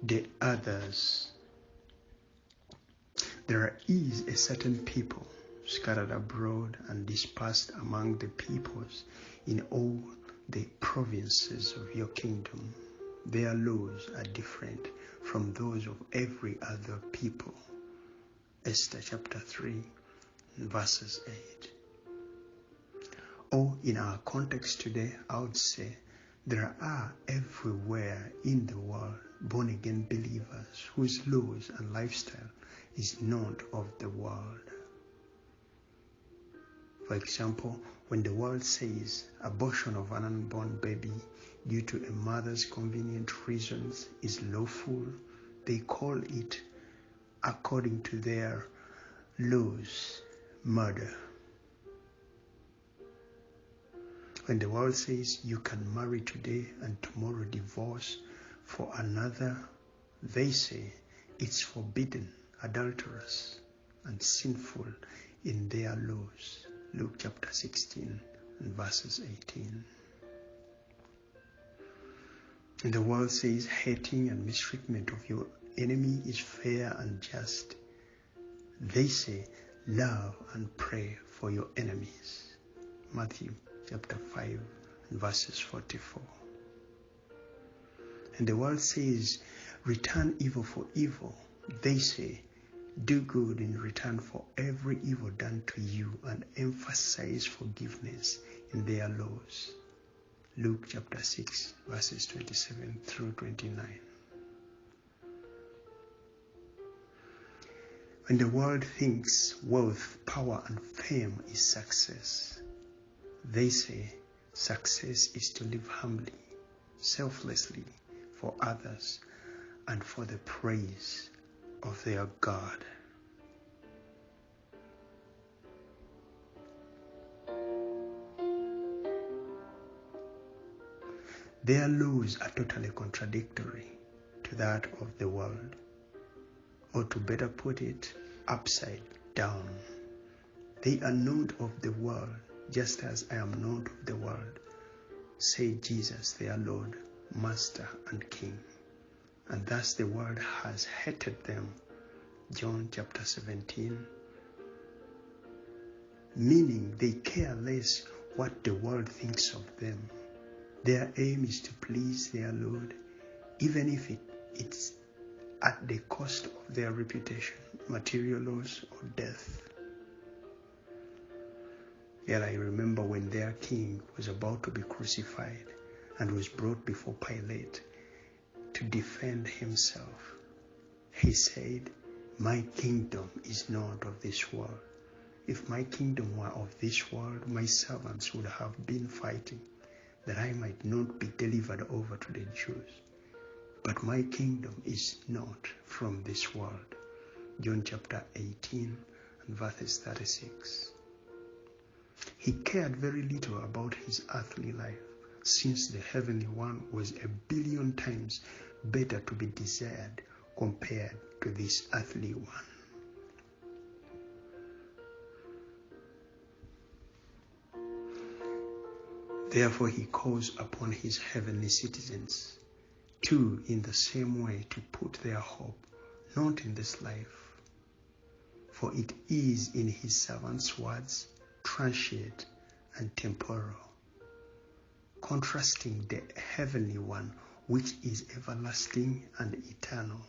The others. There is a certain people scattered abroad and dispersed among the peoples in all the provinces of your kingdom. Their laws are different from those of every other people. Esther chapter 3, verses 8. Or in our context today, I would say there are everywhere in the world born-again believers whose laws and lifestyle is not of the world. For example, when the world says abortion of an unborn baby due to a mother's convenient reasons is lawful, they call it, according to their laws, murder. When the world says you can marry today and tomorrow divorce for another, they say it's forbidden, adulterous, and sinful in their laws. Luke chapter 16 and verses 18. And the world says hating and mistreatment of your enemy is fair and just. They say love and pray for your enemies. Matthew chapter 5 and verses 44. And the world says return evil for evil. They say do good in return for every evil done to you and emphasize forgiveness in their laws. Luke chapter 6 verses 27 through 29. When the world thinks wealth, power, and fame is success, they say success is to live humbly, selflessly for others and for the praise of their God. Their laws are totally contradictory to that of the world, or to better put it, upside down. They are not of the world, just as I am not of the world, said Jesus, their Lord, Master, and King. And thus the world has hated them. John chapter 17. Meaning they care less what the world thinks of them. Their aim is to please their Lord, even if it's at the cost of their reputation, material loss, or death. Yet I remember when their king was about to be crucified and was brought before Pilate to defend himself. He said, "My kingdom is not of this world. If my kingdom were of this world, my servants would have been fighting, that I might not be delivered over to the Jews. But my kingdom is not from this world." John chapter 18 and verses 36. He cared very little about his earthly life, since the heavenly one was 1,000,000,000 times better to be desired compared to this earthly one. Therefore he calls upon his heavenly citizens to, in the same way, to put their hope not in this life, for it is in his servants' words transient and temporal, contrasting the heavenly one, which is everlasting and eternal.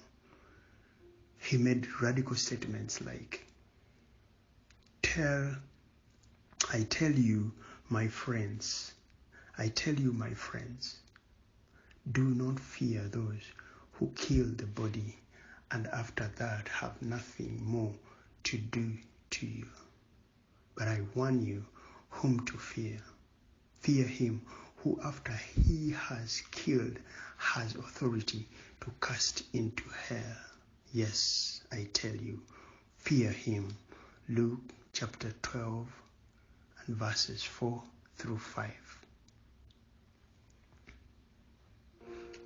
He made radical statements like, I tell you, my friends, do not fear those who kill the body and after that have nothing more to do to you. But I warn you whom to fear. Fear him who after he has killed has authority to cast into hell. Yes, I tell you, fear him. Luke chapter 12 and verses 4 through 5.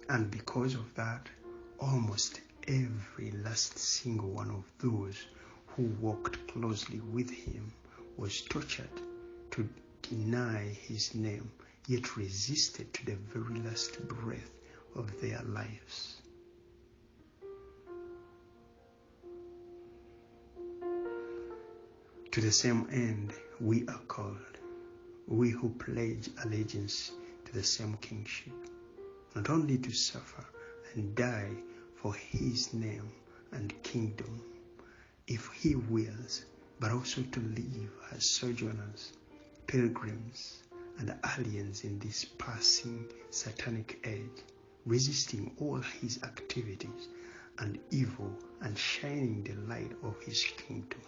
And because of that, almost every last single one of those who walked closely with him was tortured to deny his name, yet resisted to the very last breath of their lives. To the same end we are called, we who pledge allegiance to the same kingship, not only to suffer and die for his name and kingdom, if he wills, but also to live as sojourners, pilgrims, and aliens in this passing satanic age, resisting all his activities and evil and shining the light of his kingdom.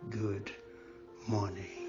Good morning.